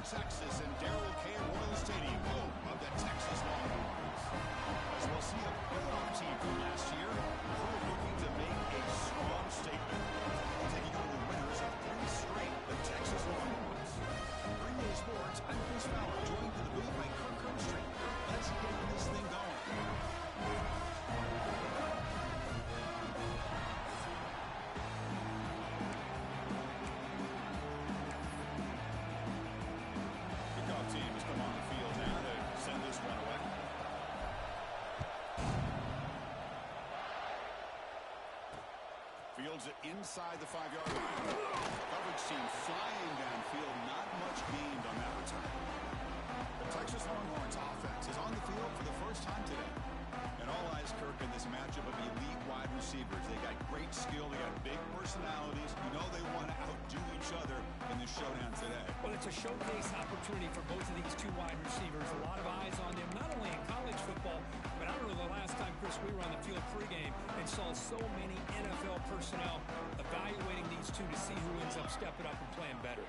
Texas and Darrell K. Royal Stadium, home of the Texas Longhorns. As we'll see a playoff team from last year, who are looking to make a strong statement. Taking on the winners of 3 straight, the Texas Longhorns. Bringing sports, I'm Chris Fowler, joined to the booth by Kirk Herbstreit. Let's get this thing going. Team has come on the field now to send this one away. Fields it inside the 5-yard line. Coverage team flying downfield. Not much gained on that return. The Texas Longhorns offense is on the field for the first time today. And all eyes, Kirk, in this matchup of elite wide receivers. They got great skill. They got big personalities. You know they want to outdo each other in this showdown today. Well, it's a showcase opportunity for both of these 2 wide receivers. A lot of eyes on them, not only in college football, but I don't know the last time, Chris, we were on the field pregame and saw so many NFL personnel evaluating these 2 to see who ends up stepping up and playing better.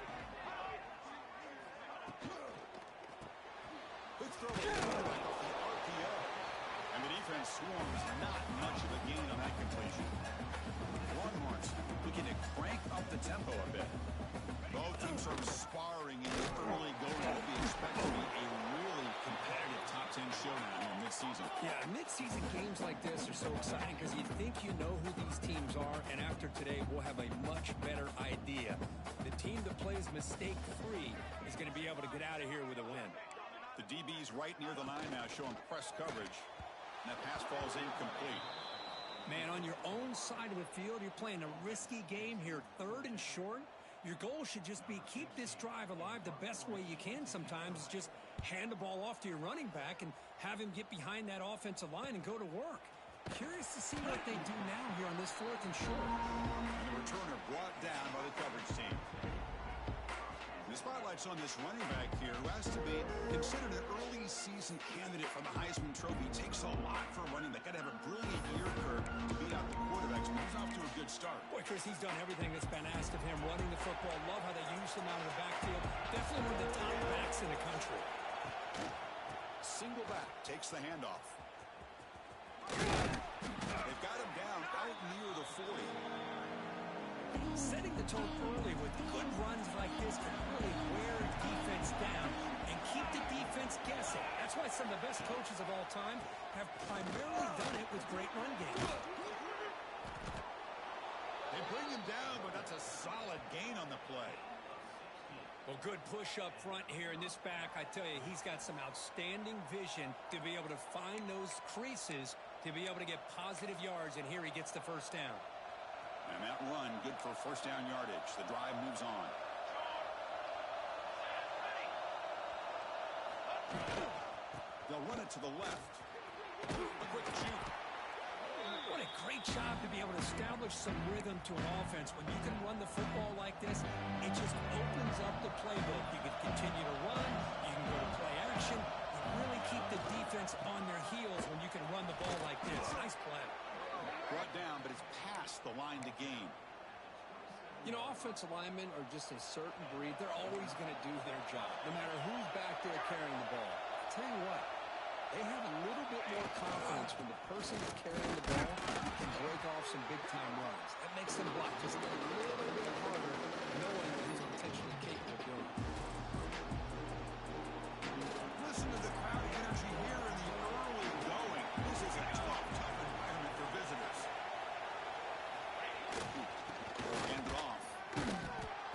Good throw off the RPO. And the defense swarms not much of a gain on that completion. Longhorns looking to crank up the tempo a bit. Both teams sort of sparring in the early going. What we expect to be a really competitive top 10 showdown in mid-season. Yeah, mid-season games like this are so exciting because you think you know who these teams are, and after today we'll have a much better idea. The team that plays mistake-free is going to be able to get out of here with a win. The DB's right near the line now showing press coverage. And that pass falls incomplete. Man, on your own side of the field, you're playing a risky game here, 3rd and short. Your goal should just be keep this drive alive the best way you can sometimes. Is just hand the ball off to your running back and have him get behind that offensive line and go to work. Curious to see what they do now here on this 4th and short. And the returner brought down by the coverage team. The spotlight's on this running back here who has to be considered an early season candidate for the Heisman Trophy. It takes a lot for a running back. Got to have a brilliant year curve to beat out the quarterbacks, but he's off to a good start. Boy, Chris, he's done everything that's been asked of him. Running the football, love how they use him out of the backfield. Definitely one of the top backs in the country. Single back takes the handoff. They've got him down out near the 40. Setting the tone early with good runs like this can really wear defense down and keep the defense guessing. That's why some of the best coaches of all time have primarily done it with great run games. They bring him down, but that's a solid gain on the play. Well, good push up front here in this back. I tell you, he's got some outstanding vision to be able to find those creases, to be able to get positive yards, and here he gets the first down. And that run, good for first down yardage. The drive moves on. They'll run it to the left. A quick juke. What a great job to be able to establish some rhythm to an offense. When you can run the football like this, it just opens up the playbook. You can continue to run. You can go to play action. You really keep the defense on their heels when you can run the ball like this. Nice play. Brought down, but it's past the line to gain. You know, offensive linemen are just a certain breed. They're always going to do their job, no matter who's back there carrying the ball. I'll tell you what, they have a little bit more confidence when the person that's carrying the ball can break off some big-time runs. That makes them block just a little bit harder, knowing that he's potentially capable of doing it. Listen to the crowd energy here in the early going. This is a tough environment for visitors. Hand it off.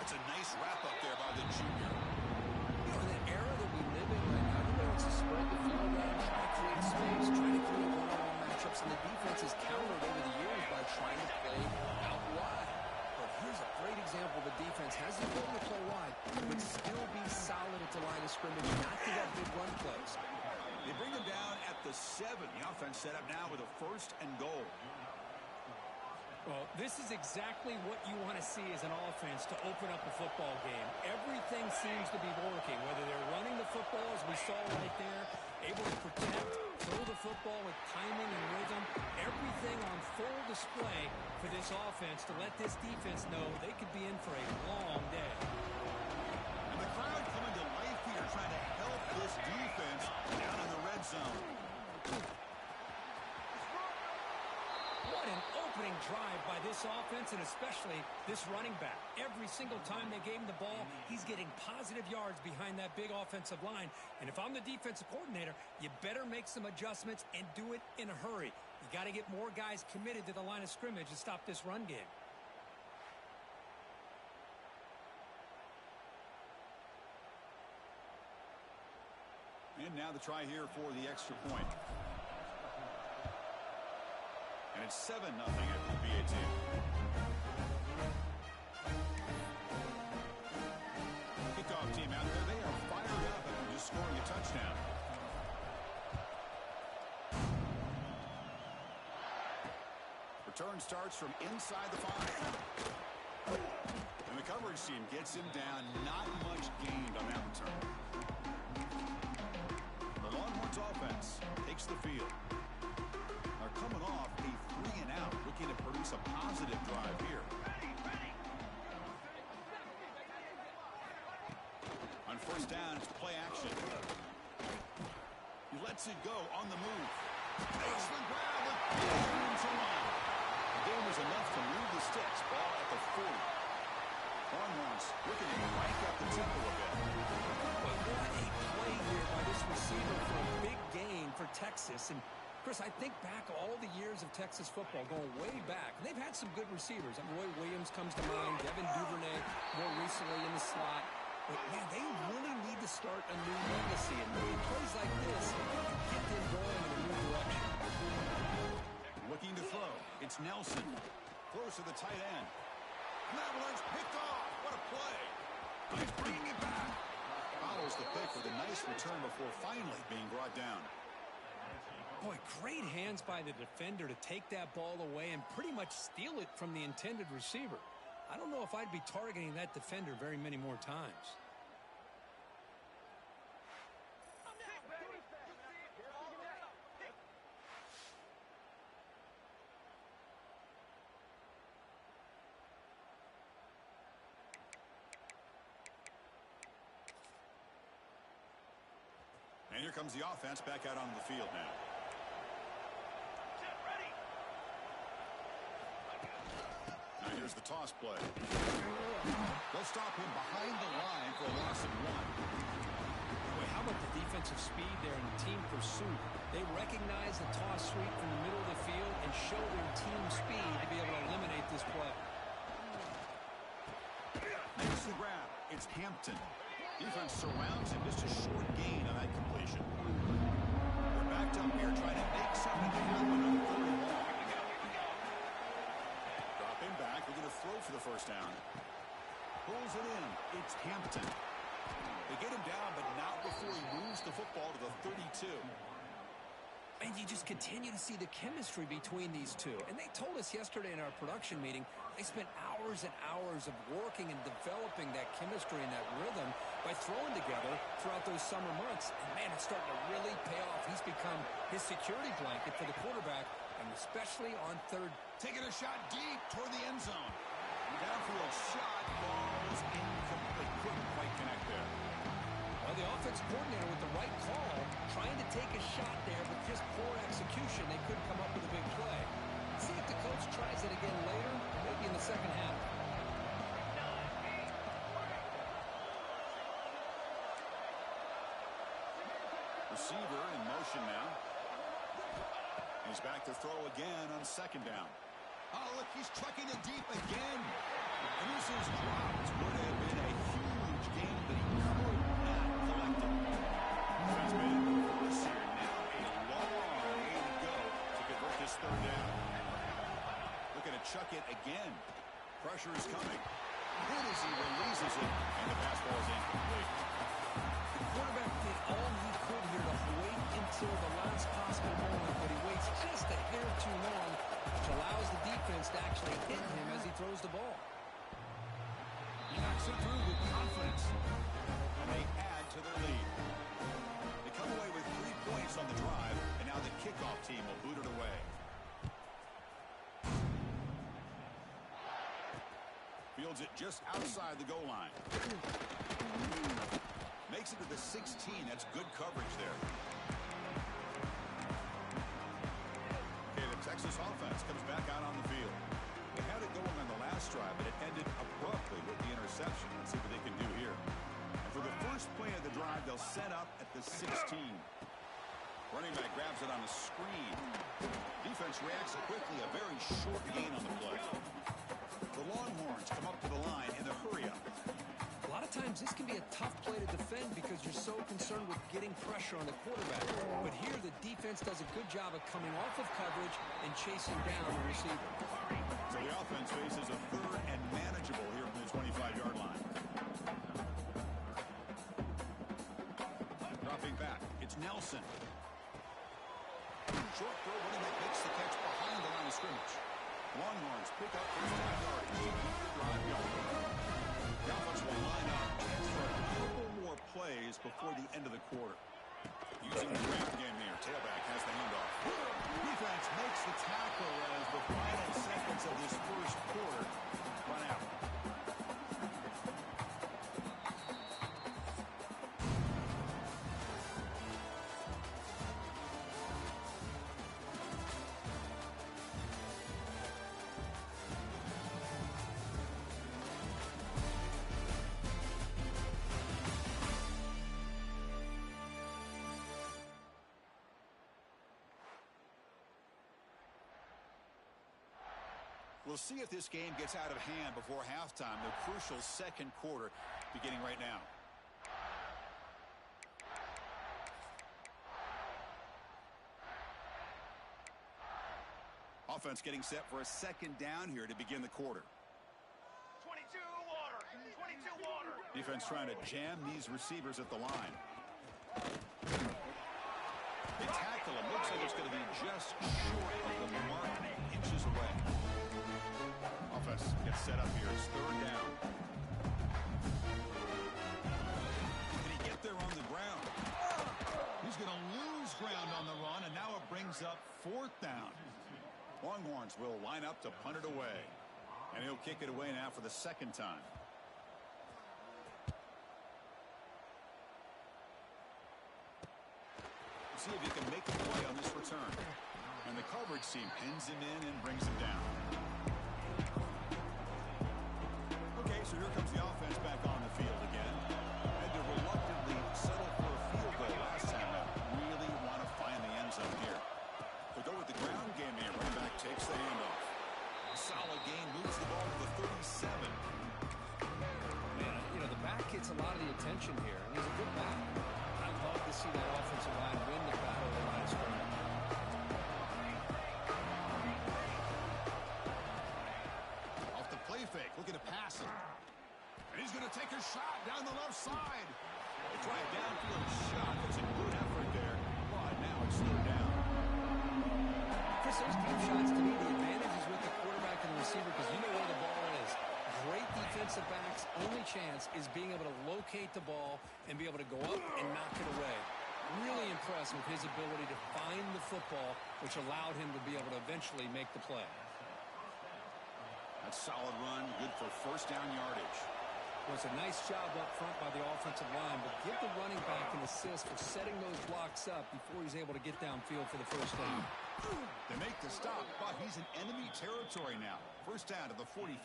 It's a nice wrap up there by the junior. You know, in the era that we live in right now, everybody wants to spread the field around, try to create space, try to create one-on-one matchups, and the defense has countered over the years by trying to play out wide. But here's a great example. The defense has the ability to play wide, but still be solid at the line of scrimmage, not give up big run plays. They bring him down at the 7. The offense set up now with a 1st and goal. Well, this is exactly what you want to see as an offense to open up a football game. Everything seems to be working, whether they're running the football, as we saw right there, able to protect, throw the football with timing and rhythm, everything on full display for this offense to let this defense know they could be in for a long day. And the crowd coming to life coordinator trying to help this defense down in the red zone. What an opening drive by this offense, and especially this running back. Every single time they gave him the ball, he's getting positive yards behind that big offensive line. And if I'm the defensive coordinator, you better make some adjustments and do it in a hurry. You got to get more guys committed to the line of scrimmage to stop this run game. And now the try here for the extra point. And it's 7-0 after the BAT. Kickoff team out there. They are fired up after just scoring a touchdown. Return starts from inside the 5. And the coverage team gets him down. Not much gained on that return. The Longhorns offense takes the field. Are coming off a 3-and-out, looking to produce a positive drive here. On first down, it's play action. He lets it go on the move. Makes the grab with into line. The game was enough to move the sticks. Ball at the 40. Longhorns looking to rank up the tempo a bit. What a play here by this receiver for a big gain for Texas. And Chris, I think back all the years of Texas football, going way back. And they've had some good receivers. Roy Williams comes to mind, Devin Duvernay more recently in the slot. But, man, they really need to start a new legacy. And maybe plays like this get them going in a new direction. Looking to throw. It's Nelson. Throws to the tight end. And that one's picked off. What a play. He's bringing it back. Follows the pick with a nice return before finally being brought down. Boy, great hands by the defender to take that ball away and pretty much steal it from the intended receiver. I don't know if I'd be targeting that defender very many more times. And here comes the offense back out onto the field now. Now here's the toss play. They'll stop him behind the line for a loss of 1. Boy, how about the defensive speed there in the team pursuit? They recognize the toss sweep from the middle of the field and show their team speed to be able to eliminate this play. Makes the grab. It's Hampton. Defense surrounds him. Just a short gain on that completion. They're backed up here trying to make something happen on the 3rd and long. Drop him back. They're going to throw for the first down. Pulls it in. It's Hampton. They get him down, but not before he moves the football to the 32. And you just continue to see the chemistry between these two. And they told us yesterday in our production meeting, they spent hours and hours of working and developing that chemistry and that rhythm by throwing together throughout those summer months. And, man, it's starting to really pay off. He's become his security blanket for the quarterback, and especially on third. Taking a shot deep toward the end zone. Downfield shot. Ball is incomplete. Couldn't quite connect there. Well, the offense coordinator with the right call, trying to take a shot there, but just poor execution. They couldn't come up with a big play. See if the coach tries it again later, maybe in the second half. Receiver in motion now. He's back to throw again on second down. Oh, look, he's trucking it deep again. And this is dropped. Would have been a huge game, but he could not collect it. That's been this here. Now a long way to go to convert this 3rd down. Looking to chuck it again. Pressure is coming. Hit as he releases it, and the pass ball is incomplete. The quarterback did all he could here to wait until the last possible moment, but he waits just a hair too long, which allows the defense to actually hit him as he throws the ball. He knocks it through with confidence, and they add to their lead. They come away with 3 points on the drive, and now the kickoff team will boot it away. Fields it just outside the goal line. Makes it to the 16. That's good coverage there. Okay, the Texas offense comes back out on the field. They had it going on the last drive, but it ended abruptly with the interception. Let's see what they can do here. And for the first play of the drive, they'll set up at the 16. Running back grabs it on the screen. Defense reacts quickly. A very short gain on the play. The Longhorns come up to the line in a hurry-up. A lot of times this can be a tough play to defend because you're so concerned with getting pressure on the quarterback. But here the defense does a good job of coming off of coverage and chasing down the receiver. So the offense faces a third and manageable here from the 25-yard line. Dropping back, it's Nelson. Short throw, running back makes the catch behind the line of scrimmage. Longhorns pick up first down yardage. Drive going. The offense will line up for a couple more plays before the end of the quarter. Using the ground game here. Tailback has the handoff. Defense makes the tackle as the final seconds of this first quarter run out. We'll see if this game gets out of hand before halftime. The crucial second quarter beginning right now. Offense getting set for a second down here to begin the quarter. 22 water. 22 water. Defense trying to jam these receivers at the line. They tackle him. Looks like it's going to be just short of the mark, inches away. Offense gets set up here. It's third down. Did he get there on the ground? He's going to lose ground on the run, and now it brings up fourth down. Longhorns will line up to punt it away. And he'll kick it away now for the second time. See if he can make a play on this return. And the coverage team pins him in and brings him down. Okay, so here comes the offense back on the field again. Had to reluctantly settle for a field goal last time. Really want to find the end zone here. They go with the ground game here. Running back takes the handoff. A solid gain, moves the ball to the 37. Man, you know, the back gets a lot of the attention here, and he's a good back. I'd love to see that offensive line win the battle of the line of scrimmage. Off the play fake, looking to pass it. And he's going to take a shot down the left side. They try a downfield shot. There's a good effort there. But now it's third down. Chris, those deep shots, to me, the advantage is with the quarterback and the receiver because you know where the ball is. Great defensive backs, only chance is being able to locate the ball and be able to go up and knock it away. Really impressed with his ability to find the football, which allowed him to be able to eventually make the play. That's solid run, good for first down yardage. Well, it's a nice job up front by the offensive line, but give the running back an assist for setting those blocks up before he's able to get downfield for the first down. They make the stop, but he's in enemy territory now. First down to the 45.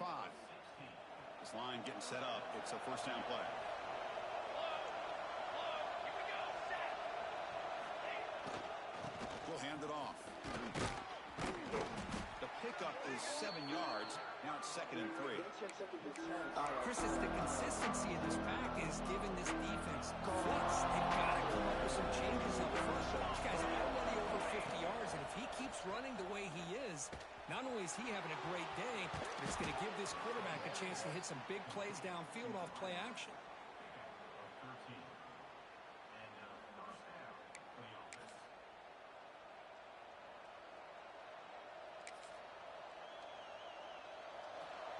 This line getting set up. It's a first down play. We'll hand it off. The pickup is 7 yards. Now it's 2nd and 3. Chris, it's the consistency of this pack is giving this defense fits. They've got to come up with some changes up front. This guy's already over 50 yards, and if he keeps running the way he is, not only is he having a great day, but it's going to give this quarterback a chance to hit some big plays downfield off play action.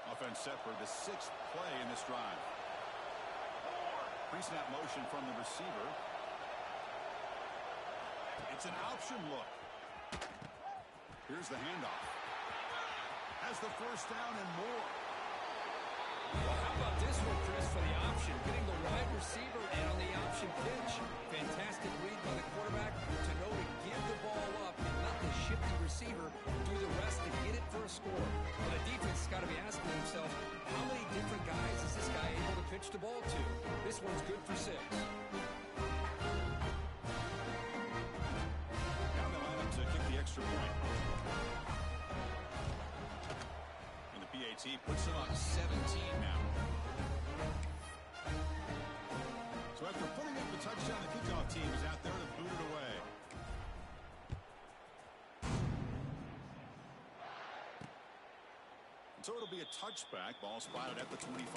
Offense set for the 6th play in this drive. Pre-snap motion from the receiver. It's an option look. Here's the handoff. Has the first down and more. Well, how about this one, Chris, for the offense? option, getting the wide receiver and on the option pitch. Fantastic read by the quarterback to know to give the ball up and let the shifty receiver do the rest to get it for a score. Well, the defense has got to be asking themselves, how many different guys is this guy able to pitch the ball to? This one's good for 6. Now they line up to kick the extra point. And the PAT puts it on 17 now. So after putting up the touchdown, the kickoff team is out there to boot it away. And so it'll be a touchback. Ball spotted at the 25.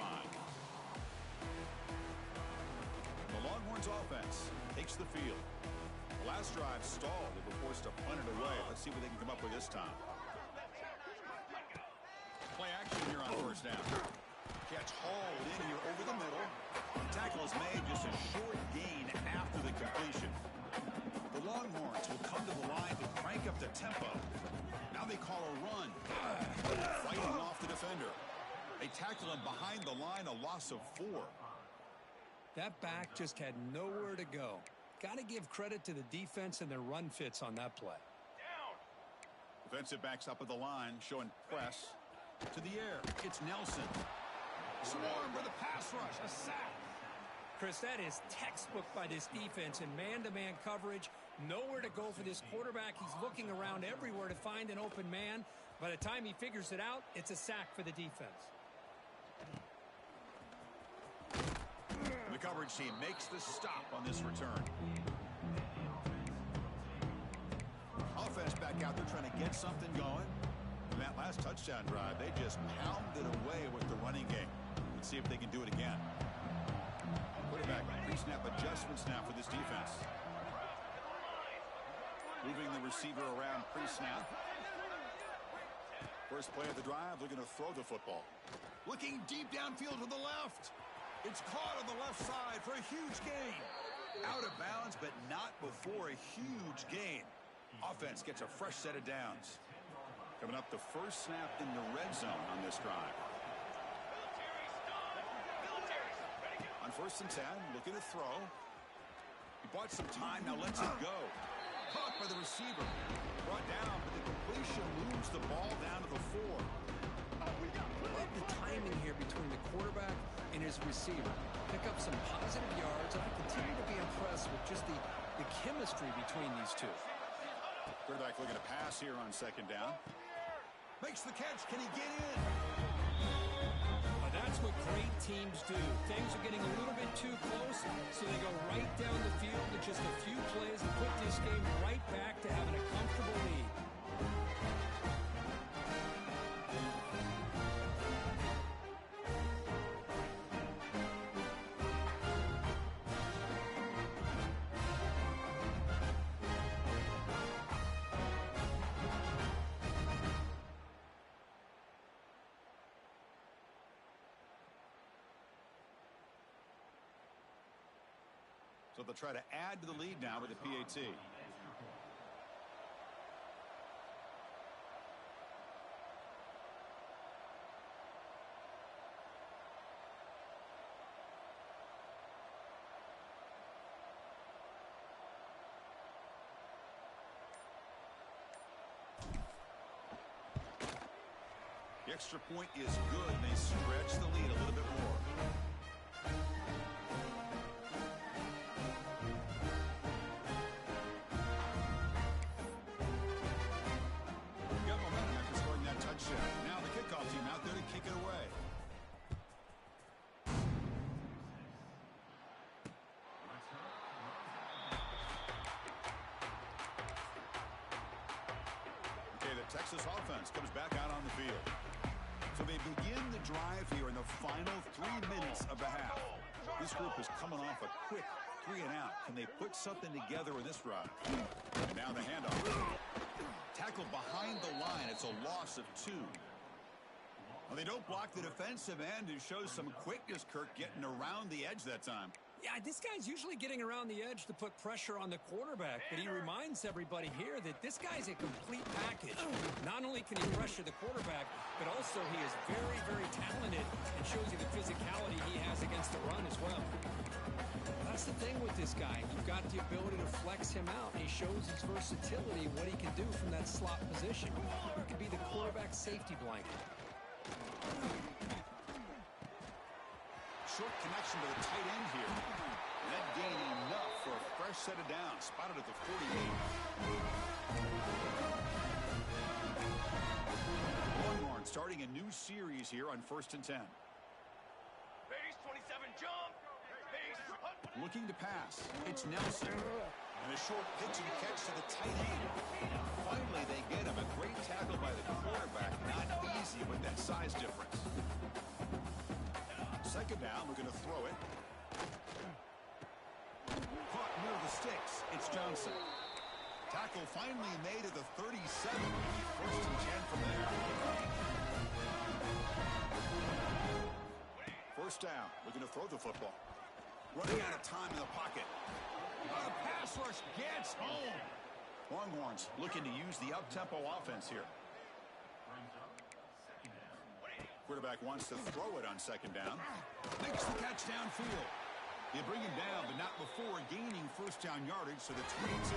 The Longhorns offense takes the field. The last drive stalled. They were forced to punt it away. Let's see what they can come up with this time. Play action here on first down. Catch hauled in here over the middle. The tackle is made, just a short gain after the completion. The Longhorns will come to the line to crank up the tempo. Now they call a run. Fighting off the defender. They tackle him behind the line, a loss of 4. That back just had nowhere to go. Got to give credit to the defense and their run fits on that play. Defensive backs up at the line, showing press. To the air, it's Nelson. Swarmed with a pass rush, a sack. Chris, that is textbook by this defense in man-to-man coverage. Nowhere to go for this quarterback. He's looking around everywhere to find an open man. By the time he figures it out, it's a sack for the defense. The coverage team makes the stop on this return. Offense back out there trying to get something going. In that last touchdown drive, they just pounded away with the running game. Let's see if they can do it again. Quarterback pre-snap adjustments now for this defense. Moving the receiver around pre-snap. First play of the drive, looking to throw the football. Looking deep downfield to the left. It's caught on the left side for a huge gain. Out of bounds, but not before a huge gain. Offense gets a fresh set of downs. Coming up, the first snap in the red zone on this drive. On 1st and 10, looking to throw. He bought some time, now lets it go. Caught by the receiver. Brought down, but the completion moves the ball down to the 4. Love the timing here between the quarterback and his receiver. Pick up some positive yards, and I continue to be impressed with just the chemistry between these two. Quarterback looking to pass here on 2nd down. Makes the catch. Can he get in? That's what great teams do. Things are getting a little bit too close, so they go right down the field with just a few plays to put this game right back to having a comfortable lead. So they'll try to add to the lead now with the PAT. The extra point is good, and they stretch the lead a little bit more. Now the kickoff team out there to kick it away. Okay, the Texas offense comes back out on the field. So they begin the drive here in the final 3 minutes of the half. This group is coming off a quick 3 and out. Can they put something together in this drive? And now the handoff. Tackled behind the line. It's a loss of 2. Well, they don't block the defensive end, who shows some quickness, Kirk, getting around the edge that time. Yeah, this guy's usually getting around the edge to put pressure on the quarterback, but he reminds everybody here that this guy's a complete package. Not only can he pressure the quarterback, but also he is very, very talented and shows you the physicality he has against the run as flex him out, and he shows his versatility, what he can do from that slot position. He could be the quarterback safety blanket. Short connection to the tight end here. That gain enough for a fresh set of downs. Spotted at the 48. Longhorns starting a new series here on 1st and 10. Base 27 jump. Base. Looking to pass. It's Nelson. And a short pitch and catch to the tight end. Finally, they get him. A great tackle by the quarterback. Not easy with that size difference. Second down, looking to throw it. Caught near the sticks. It's Johnson. Tackle finally made at the 37. 1st and 10 from there. First down, looking to throw the football. Running out of time in the pocket. The pass rush gets home. Longhorns looking to use the up-tempo offense here. Quarterback wants to throw it on second down. Makes the catch downfield. They bring him down, but not before gaining first down yardage to the 22.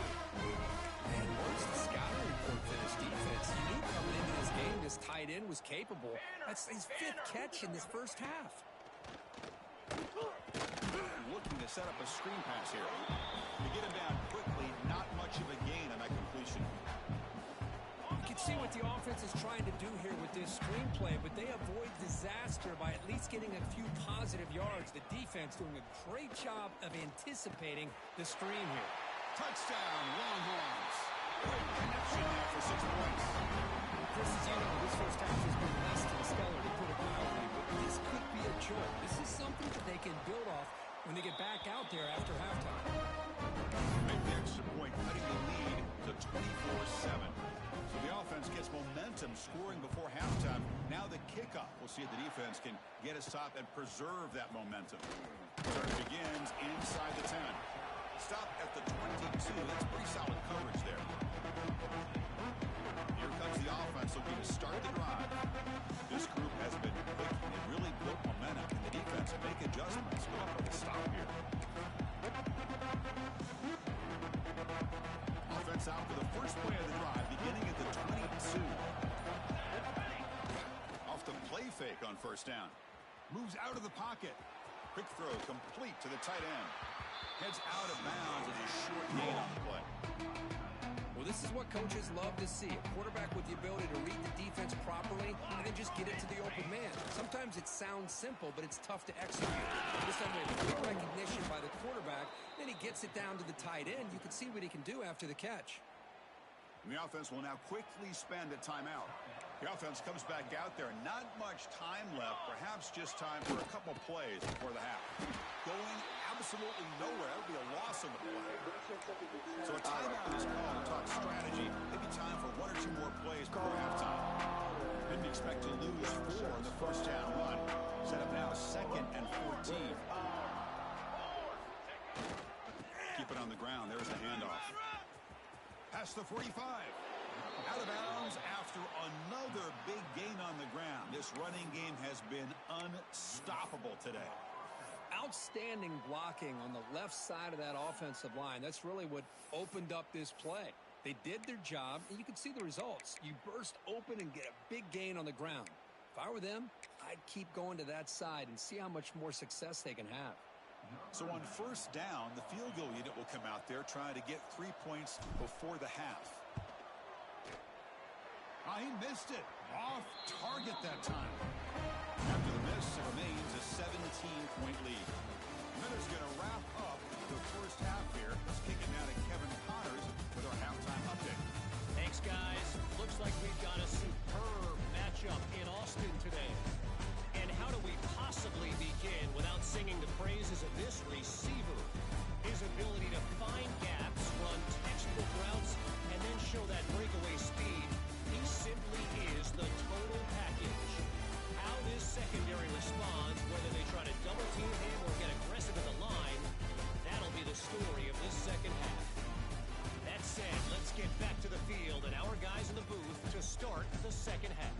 Man, what's the scouting report for this defense? You knew coming into this game this tight end was capable. That's his 5th catch in this first half. Looking to set up a screen pass here. To get him down quickly, not much of a gain on that completion. You can see what the offense is trying to do here with this screenplay, but they avoid disaster by at least getting a few positive yards. The defense doing a great job of anticipating the screen here. Touchdown, Longhorns. Great connection there for 6 points. Chris, as you know, this first half has been less than stellar, to put it mildly, but this could be a jolt. This is something that they can build off when they get back out there after halftime. Make the extra point, cutting the lead to 24-7. So the offense gets momentum scoring before halftime. Now the kickoff. We'll see if the defense can get a stop and preserve that momentum. Turn begins inside the 10. Stop at the 22. That's pretty solid coverage there. Here comes the offense looking to start the drive. This group has been clicking. They really built momentum. Can the defense make adjustments? Go up with a stop here. Offense out for the first play of the drive, beginning at the 22. Off the play fake on first down. Moves out of the pocket. Quick throw complete to the tight end. Heads out of bounds with a short gain on the play. Well, this is what coaches love to see. A quarterback with the ability to read the defense properly and then just get it to the open man. Sometimes it sounds simple, but it's tough to execute. This time we have quick recognition by the quarterback, then he gets it down to the tight end. You can see what he can do after the catch. And the offense will now quickly spend a timeout. The offense comes back out there. Not much time left. Perhaps just time for a couple plays before the half. Going absolutely nowhere. That would be a loss of the play. So a timeout is called to talk strategy. Maybe time for 1 or 2 more plays before halftime. Didn't expect to lose 4 in the first down run. Set up now 2nd and 14. Keep it on the ground. There's the handoff. Past the 45. Out of bounds after another big gain on the ground. This running game has been unstoppable today. Outstanding blocking on the left side of that offensive line. That's really what opened up this play. They did their job, and you can see the results. You burst open and get a big gain on the ground. If I were them, I'd keep going to that side and see how much more success they can have. So on first down, the field goal unit will come out there trying to get 3 points before the half. He missed it. Off target that time. After the miss, it remains a 17-point lead. Miller's going to wrap up the first half here. Let's kick it now to Kevin Connors with our halftime update. Thanks, guys. Looks like we've got a superb matchup in Austin today. And how do we possibly begin without singing the praises of this receiver? His ability to find gaps, run textbook routes, and then show that breakaway speed. He simply is the total package. How this secondary responds, whether they try to double team him or get aggressive at the line, that'll be the story of this second half. That said, let's get back to the field and our guys in the booth to start the second half.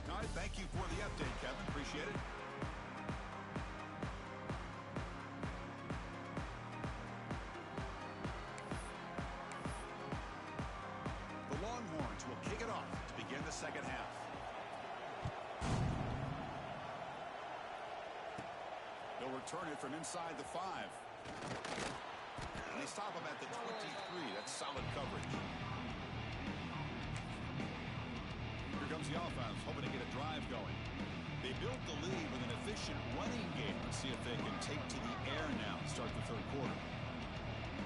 All right, thank you for the update, Kevin. Appreciate it. They'll return it from inside the 5. And they stop him at the 23. That's solid coverage. Here comes the offense, hoping to get a drive going. They built the lead with an efficient running game. Let's see if they can take to the air now and start the third quarter.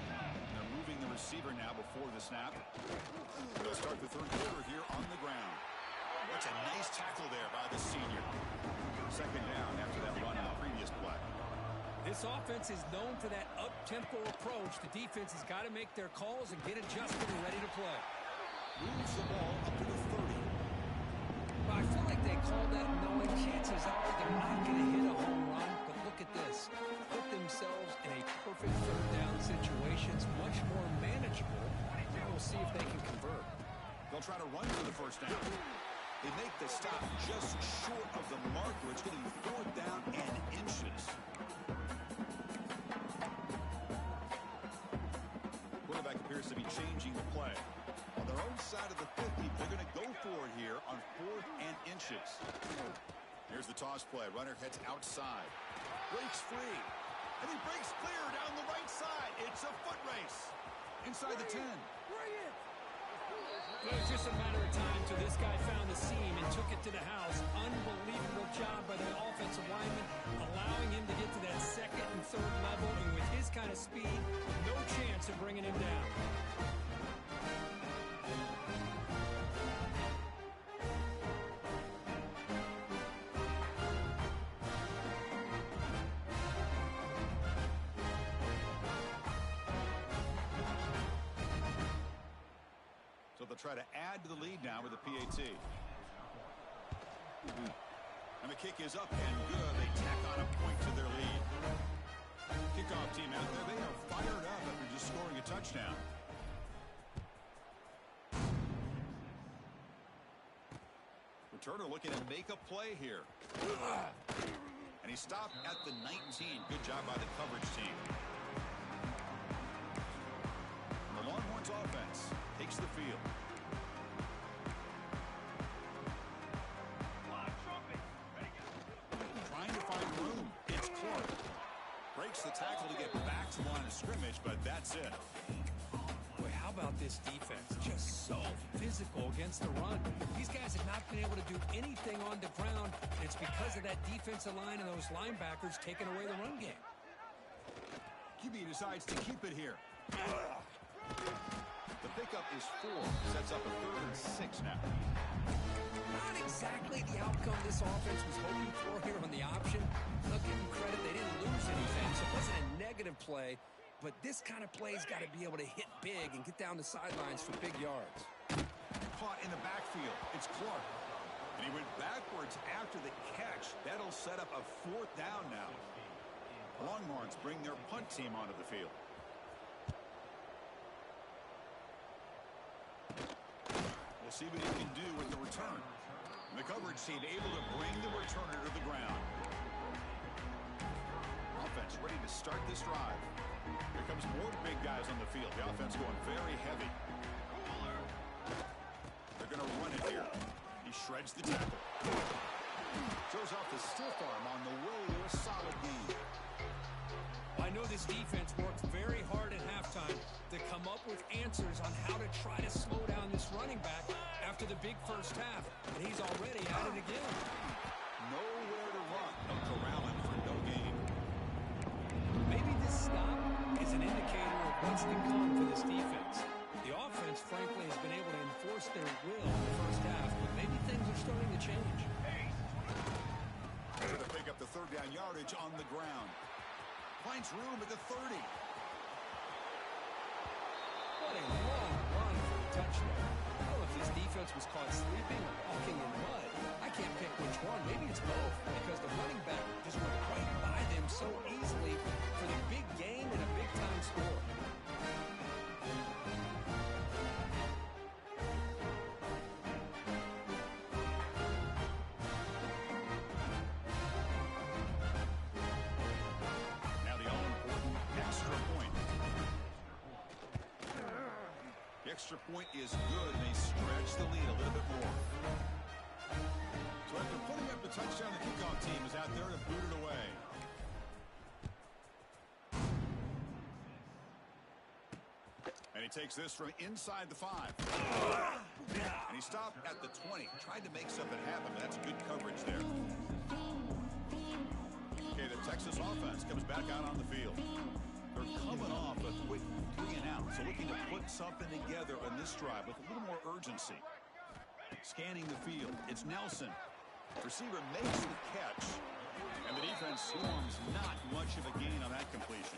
They're moving the receiver now before the snap. They'll start the third quarter here on the ground. That's a nice tackle there by the senior. Second down after that run on the previous play. This offense is known for that up-tempo approach. The defense has got to make their calls and get adjusted and ready to play. Moves the ball up to the 30. Well, I feel like they call that knowing chances are they're not going to hit a home run. But look at this. Put themselves in a perfect third down situation. It's much more manageable. We'll see if they can convert. They'll try to run for the first down. They make the stop just short of the marker. It's going to be 4th down and inches. Quarterback appears to be changing the play. On their own side of the 50, they're going to go for it here on 4th and inches. Here's the toss play. Runner heads outside. Breaks free. And he breaks clear down the right side. It's a foot race. Inside the 10. It was just a matter of time till this guy found the seam and took it to the house. Unbelievable job by the offensive lineman, allowing him to get to that second and third level. And with his kind of speed, no chance of bringing him down. They'll try to add to the lead now with a PAT. And the kick is up and good. They tack on a point to their lead. Kickoff team out there. They are fired up after just scoring a touchdown. Returner looking to make a play here. And he stopped at the 19. Good job by the coverage team. And the Longhorns offense takes the field. Trying to find room. It's Clark. Breaks the tackle to get back to the line of scrimmage, but that's it. Boy, how about this defense? Just so physical against the run. These guys have not been able to do anything on the ground. It's because of that defensive line and those linebackers taking away the run game. QB decides to keep it here. The pickup is 4. Sets up a 3rd and 6 now. Not exactly the outcome this offense was hoping for here on the option. I'll give them credit. They didn't lose anything, so it wasn't a negative play. But this kind of play's got to be able to hit big and get down the sidelines for big yards. Caught in the backfield. It's Clark. And he went backwards after the catch. That'll set up a 4th down now. Longhorns bring their punt team onto the field. We'll see what he can do with the return. And the coverage team able to bring the returner to the ground. Offense ready to start this drive. Here comes more big guys on the field. The offense going very heavy. They're going to run it here. He shreds the tackle. Throws off the stiff arm on the way. A solid game. I know this defense worked very hard at halftime to come up with answers on how to try to slow down this running back after the big first half. And he's already at it again. Nowhere to run. No corralling for no gain. Maybe this stop is an indicator of what's to come for this defense. The offense, frankly, has been able to enforce their will in the first half, but maybe things are starting to change. Trying to pick up the 3rd down yardage on the ground. Finds room at the 30. What a long run for a touchdown. I don't know if this defense was caught sleeping or walking in mud. I can't pick which one. Maybe it's both, because the running back just went right by them so easily for the big gain and a big-time score. Now the all-important extra point. The extra point is good, and they stretch the lead a little bit more. So after putting up the touchdown, the kickoff team is out there to boot it away. takes this from inside the 5. And he stopped at the 20. Tried to make something happen, but that's good coverage there. Okay, the Texas offense comes back out on the field. They're coming off a quick 3 and out, so looking to put something together on this drive with a little more urgency. Scanning the field, it's Nelson. Receiver makes the catch, and the defense swarms. Not much of a gain on that completion.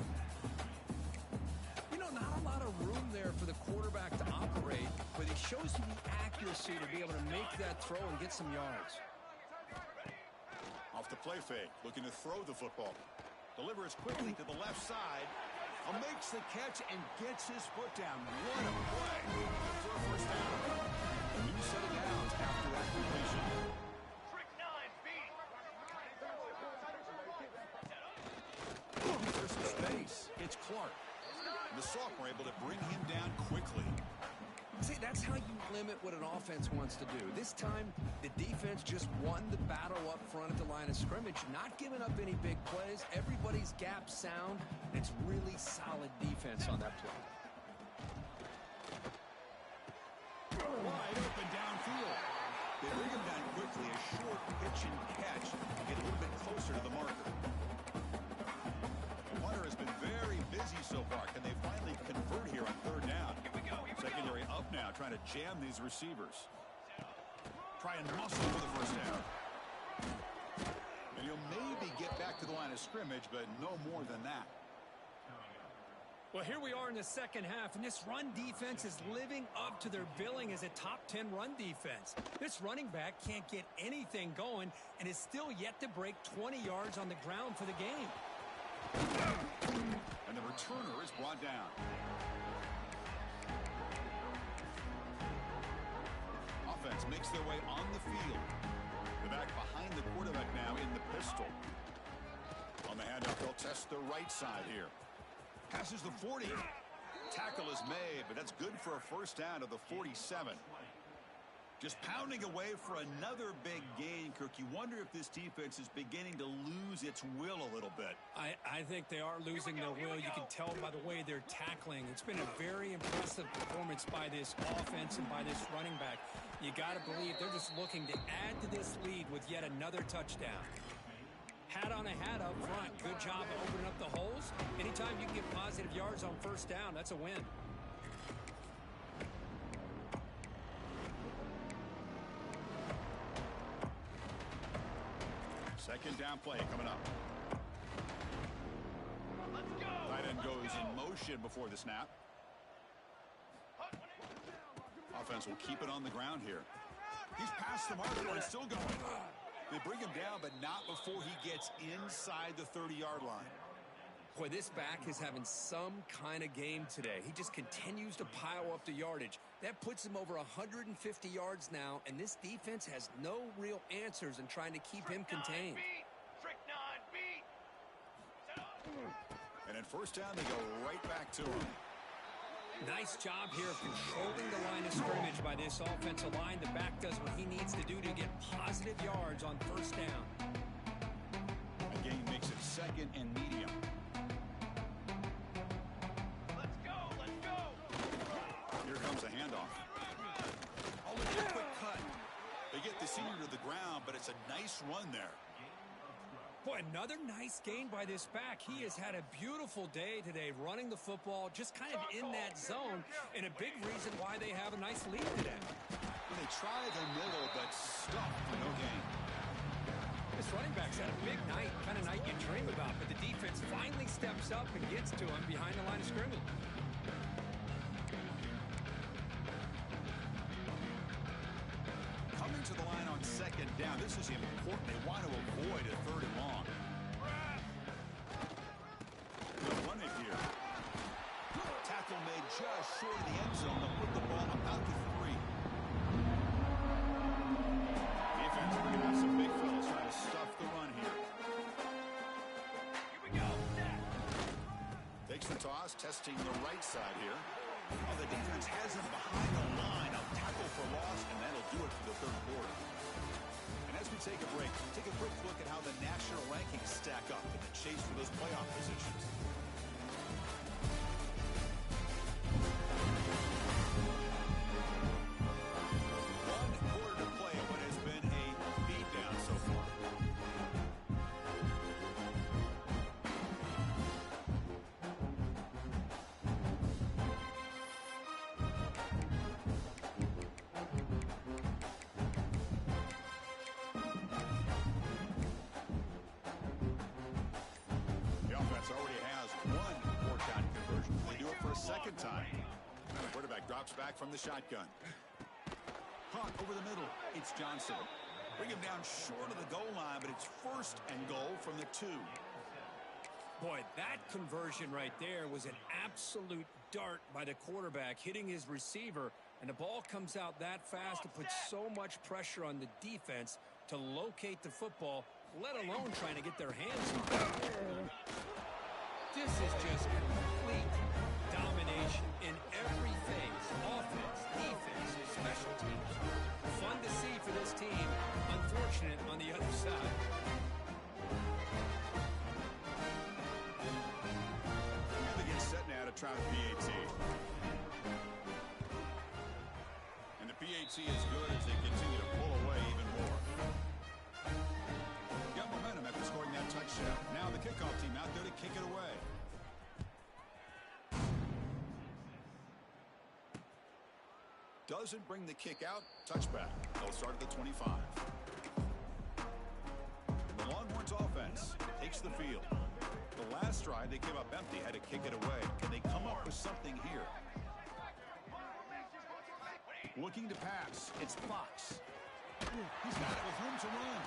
You know, not a lot of room there for the quarterback to operate, but he shows you the accuracy to be able to make that throw and get some yards. Off the play fake, looking to throw the football. Delivers quickly to the left side. Makes the catch and gets his foot down. What a play for a first down. A new set of downs after that completion. Trick 9, beat. Versus space. It's Clark. The sophomore able to bring him down quickly. See, that's how you limit what an offense wants to do. This time, the defense just won the battle up front at the line of scrimmage, not giving up any big plays. Everybody's gap sound. It's really solid defense on that play. Wide open downfield. They bring him down quickly. A short pitch and catch. Get a little bit closer to the marker. The punter has been very busy so far. Can they finally convert here on third down? Secondary up now, trying to jam these receivers. Try and muscle for the first down. And he'll maybe get back to the line of scrimmage, but no more than that. Well, here we are in the second half, and this run defense is living up to their billing as a top 10 run defense. This running back can't get anything going and is still yet to break 20 yards on the ground for the game. And the returner is brought down. Offense makes their way on the field. The back behind the quarterback now in the pistol. On the handoff, they'll test the right side here. Passes the 40. Tackle is made, but that's good for a first down to the 47. Just pounding away for another big gain, Kirk. You wonder if this defense is beginning to lose its will a little bit. I think they are losing their will. You can tell by the way they're tackling. It's been a very impressive performance by this offense and by this running back. You got to believe they're just looking to add to this lead with yet another touchdown. Hat on a hat up front. Good job of opening up the holes. Anytime you can get positive yards on first down, that's a win. Second down play coming up. Let's go. Tight end goes in motion before the snap. Offense will keep it on the ground here. He's past the marker and still going. They bring him down, but not before he gets inside the 30-yard line. Boy, this back is having some kind of game today. He just continues to pile up the yardage. That puts him over 150 yards now, and this defense has no real answers in trying to keep him contained. Trick 9, beat. Set up. And at first down, they go right back to him. Nice job here of controlling the line of scrimmage by this offensive line. The back does what he needs to do to get positive yards on first down. Again, makes it second and medium. Let's go. Let's go. Here comes a handoff. Oh, look at a quick cut. They get the senior to the ground, but it's a nice run there. Boy, another nice gain by this back. He has had a beautiful day today running the football, just kind of in that zone, and a big reason why they have a nice lead today. Well, they try the middle, but stuffed for no gain. This running back's had a big night, kind of night you dream about, but the defense finally steps up and gets to him behind the line of scrimmage. Coming to the line on second down. This is important. They want to avoid a third and long. They'll run it here. Tackle made just short of the end zone. They'll put the ball about the 3. Defense bringing out some big fellas trying to stuff the run here. Here we go. Takes the toss, testing the right side here. Oh, the defense has him behind the line. A tackle for loss, and that'll do it for the third quarter. And as we take a break, take a quick look at how the national rankings stack up in the chase for those playoff positions. second time. The quarterback drops back from the shotgun. Caught over the middle. It's Johnson. Bring him down short of the goal line, but it's first and goal from the 2. Boy, that conversion right there was an absolute dart by the quarterback, hitting his receiver, and the ball comes out that fast to put so much pressure on the defense to locate the football, let alone trying to get their hands on it. This is just complete domination in every phase: offense, defense, special teams. Fun to see for this team. Unfortunate on the other side. And they get set now to try the PAT. And the PAT is good as they continue to pull away even more. Got momentum after scoring that touchdown. Now the kickoff team out there to kick it away. Doesn't bring the kick out. Touchback. They'll start at the 25. The Longhorns offense takes the field. The last drive, they came up empty, had to kick it away. Can they come up with something here? Looking to pass. It's Fox. He's got it with room to run.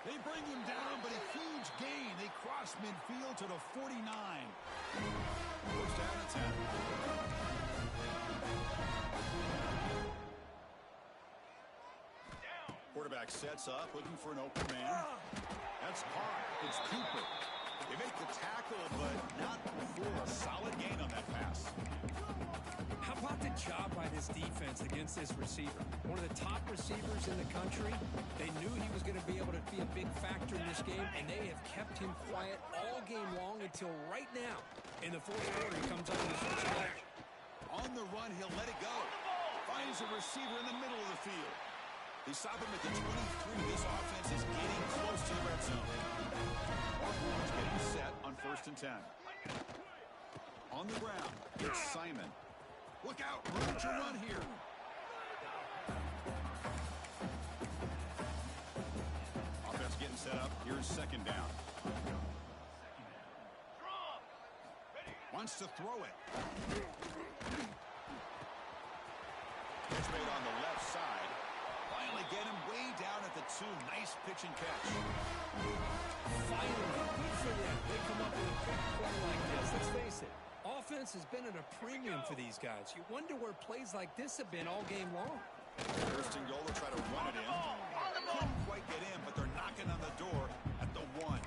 They bring him down, but a huge gain. They cross midfield to the 49. First down and 10. Quarterback sets up, looking for an open man. That's hard. It's Cooper. They make the tackle, but not for a solid gain on that pass. How about the job by this defense against this receiver? One of the top receivers in the country. They knew he was going to be able to be a big factor in this game, and they have kept him quiet all game long until right now. In the fourth quarter, he comes up with a switch edge. On the run, he'll let it go. Finds a receiver in the middle of the field. They stop him at the 23. This offense is getting close to the red zone. Longhorns getting set on first and 10. On the ground, it's Simon. Look out, room to run here. Offense getting set up. Here's second down. Wants to throw it. Catch made on the left side. Finally get him way down at the 2. Nice pitch and catch. Finally, good for them. They come up with a big play like this. Let's face it, offense has been at a premium for these guys. You wonder where plays like this have been all game long. First and goal, try to run it in. Couldn't quite get in, but they're knocking on the door at the 1.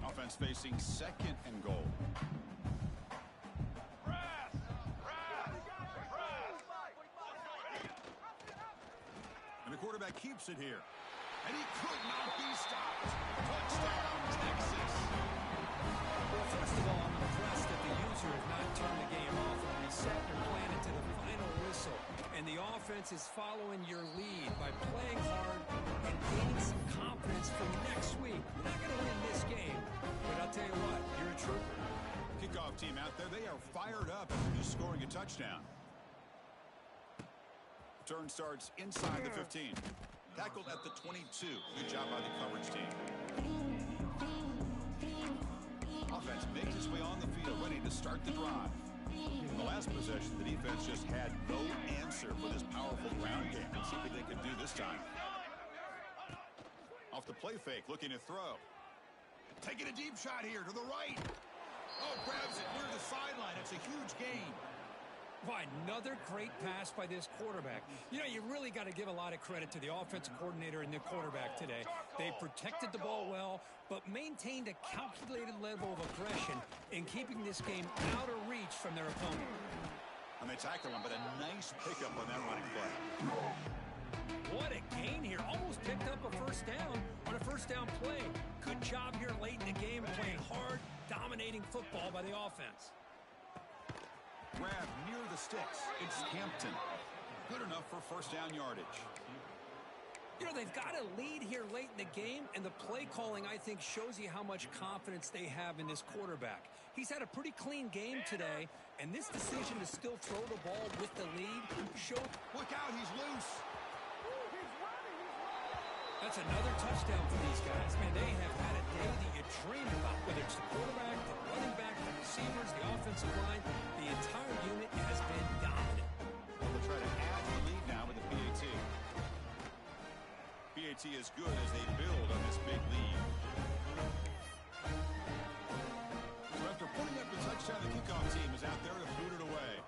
Offense facing second and goal. And the quarterback keeps it here. And he could not be stopped. Touchdown, Texas. Well, first of all, I'm impressed that the user has not turned the game off and reset their plan into the final whistle. And the offense is following your lead by playing hard and gaining some confidence for next week. We're not going to win this game, but I'll tell you what, you're a trooper. Kickoff team out there, they are fired up after just scoring a touchdown. Turn starts inside the 15. Tackled at the 22. Good job by the coverage team. Offense makes its way on the field, ready to start the drive. In the last possession, the defense just had no answer for this powerful ground game. Let's see what they can do this time. Off the play fake, looking to throw. Taking a deep shot here to the right. Oh, grabs it near the sideline. It's a huge gain. Why, another great pass by this quarterback. You know, you really got to give a lot of credit to the offensive coordinator and the quarterback today. They protected the ball well, but maintained a calculated level of aggression in keeping this game out of reach from their opponent. And they tackle him, but a nice pickup on that running play. What a gain here. Almost picked up a first down on a first down play. Good job here late in the game, playing hard, dominating football by the offense. Grab near the sticks. It's Hampton. Good enough for first down yardage. You know, they've got a lead here late in the game, and the play calling, I think, shows you how much confidence they have in this quarterback. He's had a pretty clean game today, and this decision to still throw the ball with the lead showed... Look out, he's loose. He's running. That's another touchdown for these guys. Man, they have had a day that you dream about, whether it's the quarterback, the running back, the receivers, the offensive line. The entire unit has been dominant. Well, they'll try to add to the lead now with the PAT. PAT is good as they build on this big lead. So after putting up the touchdown, the kickoff team is out there to boot it away.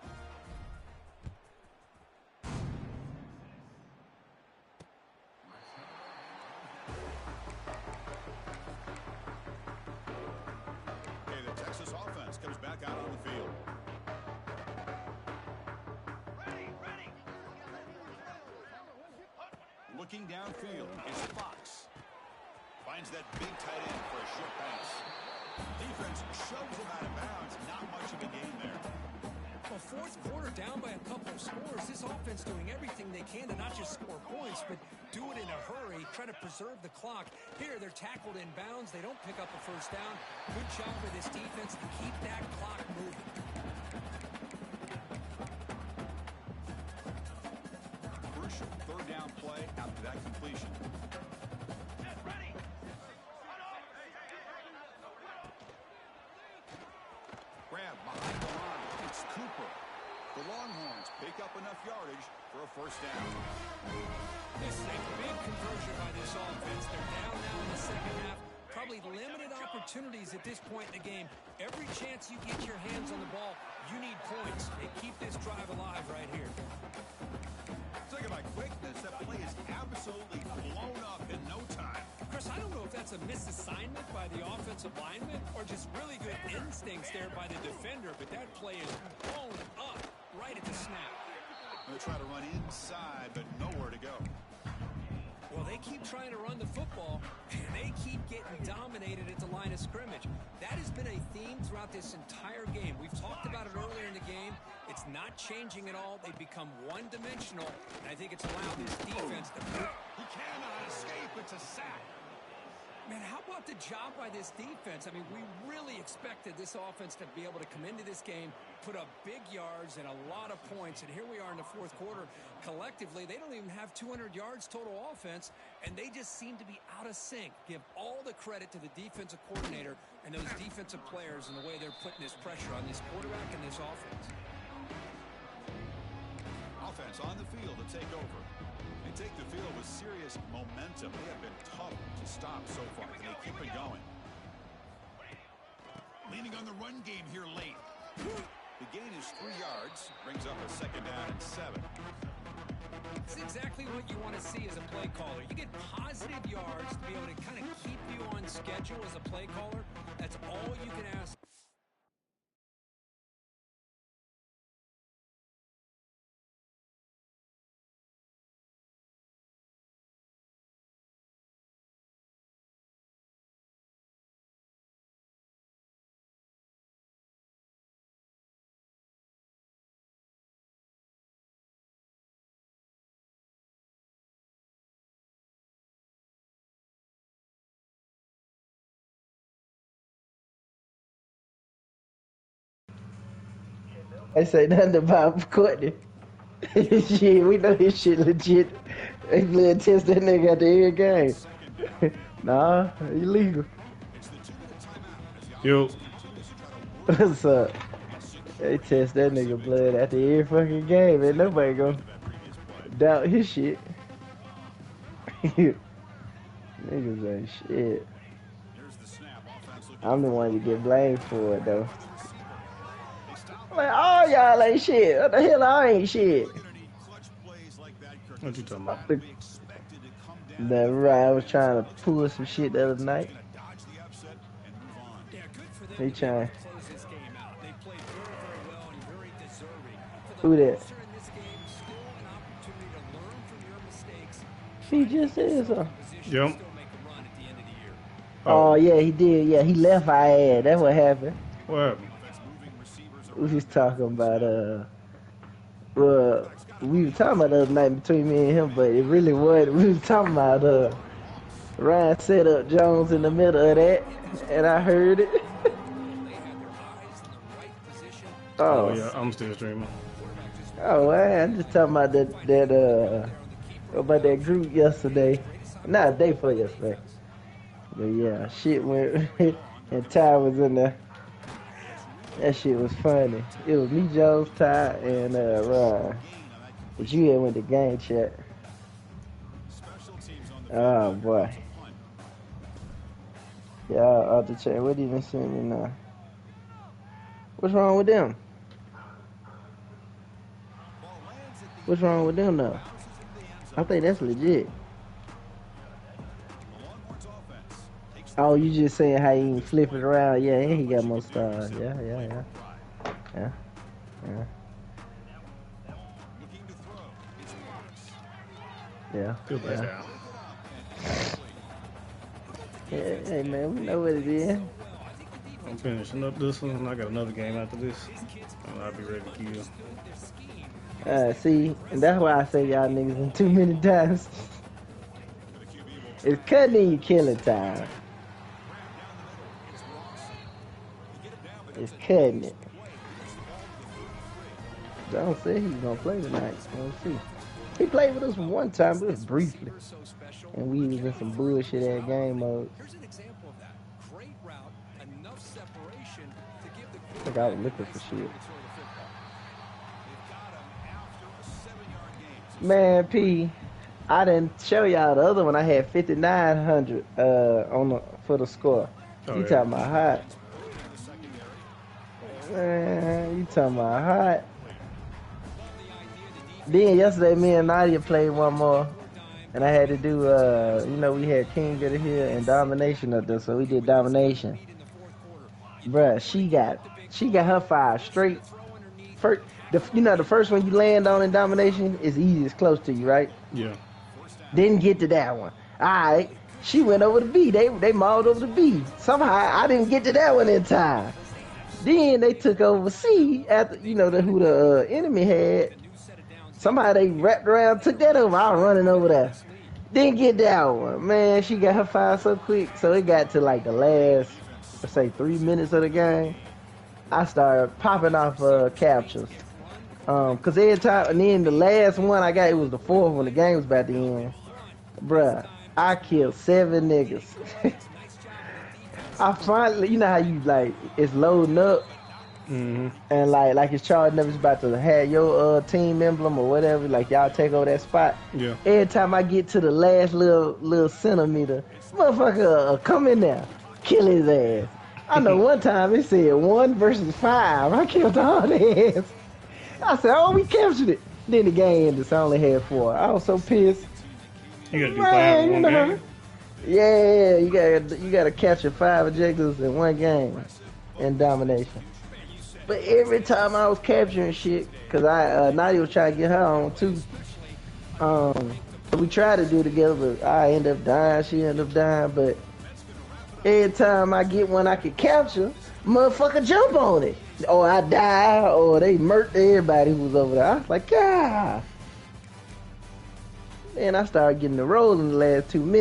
Okay, the Texas offense comes back out on the field. Looking downfield is Fox. Finds that big tight end for a short pass. Defense shoves him out of bounds. Not much of a gain there. Well, fourth quarter down by a couple of scores. This offense doing everything they can to not just score points, but do it in a hurry, try to preserve the clock. Here, they're tackled in bounds. They don't pick up a first down. Good job for this defense to keep that clock moving. Crucial third down play after that completion. Grab behind the line. It's Cooper. The Longhorns pick up enough yardage for a first down. This is a big conversion by this offense. They're down now in the second half. Probably limited opportunities at this point in the game. Every chance you get your hands on the ball, you need points. They keep this drive alive right here. Talk about quickness. That play is absolutely blown up in no time. Chris, I don't know if that's a misassignment by the offensive lineman or just really good instincts there by the defender, but that play is blown up right at the snap. They'll try to run inside, but nowhere to go. Well, they keep trying to run the football, and they keep getting dominated at the line of scrimmage. That has been a theme throughout this entire game. We've talked about it earlier in the game. It's not changing at all. They've become one-dimensional, and I think it's allowed this defense to... He cannot escape. It's a sack. Man, how about the job by this defense? I mean, we really expected this offense to be able to come into this game, put up big yards and a lot of points, and here we are in the fourth quarter. Collectively, they don't even have 200 yards total offense, and they just seem to be out of sync. Give all the credit to the defensive coordinator and those defensive players and the way they're putting this pressure on this quarterback and this offense. Offense on the field to take over. They take the field with serious momentum. They have been tough to stop so far, and they keep it going. Leaning on the run game here late. The gain is 3 yards, brings up a second down and 7. It's exactly what you want to see as a play caller. You get positive yards to be able to kind of keep you on schedule as a play caller. That's all you can ask. I say nothing about Courtney. Shit, we know his shit legit. They blood test that nigga at the end game. Nah, illegal. Yo. What's up? They test that nigga blood at the end fucking game, and nobody gonna doubt his shit. Niggas ain't shit. I'm the one to get blamed for it though. Like, all y'all ain't shit. What the hell I ain't shit? What you talking about? That right, I was trying to pull some shit the other night. They trying. Who that? He just said something. Yep. Oh yeah, he did. Yeah, he left our ass. That's what happened. What happened? We was talking about well, we were talking about the other night between me and him, but it really wasn't. We was talking about Ryan set up Jones in the middle of that, and I heard it. Oh yeah, I'm still streaming. Oh, I'm just talking about that group yesterday. Not a day for yesterday. But yeah, shit went and Ty was in there. That shit was funny. It was me, Jones, Ty, and Ryan. But you had went to game chat. Oh boy. Yeah, out the chat. What even send me now? What's wrong with them? What's wrong with them though? I think that's legit. Oh, you just saying how you can flip it around? Yeah, and he got more stars. Yeah. Good play down. Yeah, hey man, we know what it is. I'm finishing up this one, and I got another game after this, and I'll be ready to kill. See, and that's why I say y'all niggas in too many times. It's cutting in your killing time. It's cutting it. John said he's gonna play tonight. We'll see. He played with us one time, but it was briefly. And we was in some bullshit ass game mode. Here's an example of that. Great route, enough separation to give the I think I was looking for shit. Man, P, I didn't show y'all the other one. I had 5,900 for the score. Oh, You yeah. talking about hot? Man, you talking about hot? Then yesterday, me and Nadia played one more, and I had to do, you know, we had King of the Hill and Domination up there, so we did Domination. Bruh, she got her 5 straight. First, the first one you land on in Domination is easiest close to you, right? Yeah. Didn't get to that one. Alright, she went over the B. They mauled over the B. Somehow I didn't get to that one in time. Then they took over C after, you know, who the enemy had. Somehow they wrapped around, took that over. I was running over there. Didn't get that one. Man, she got her 5 so quick. So it got to like the last, let's say 3 minutes of the game. I started popping off captures. Cause every time, and then the last one I got, it was the 4th when the game was about to end. Bruh, I killed 7 niggas. I finally, you know how you like, it's loading up. Mm-hmm. And like it's charging up, it's about to have your team emblem or whatever, like y'all take over that spot. Yeah. Every time I get to the last little centimeter, motherfucker come in there, kill his ass. I know one time it said 1 versus 5. I killed all their ass. I said, oh, we captured it. Then the game ended, so I only had 4. I was so pissed. You gotta do Man, 5 in one game. Yeah, you gotta capture 5 objectives in one game in Domination. But every time I was capturing shit, cause Nadia was trying to get her on too. We tried to do it together, but I end up dying. She ended up dying. But every time I get one I could capture, motherfucker jump on it, or I die, or they murked everybody who was over there. I was like, God. And I started getting the roll in the last 2 minutes.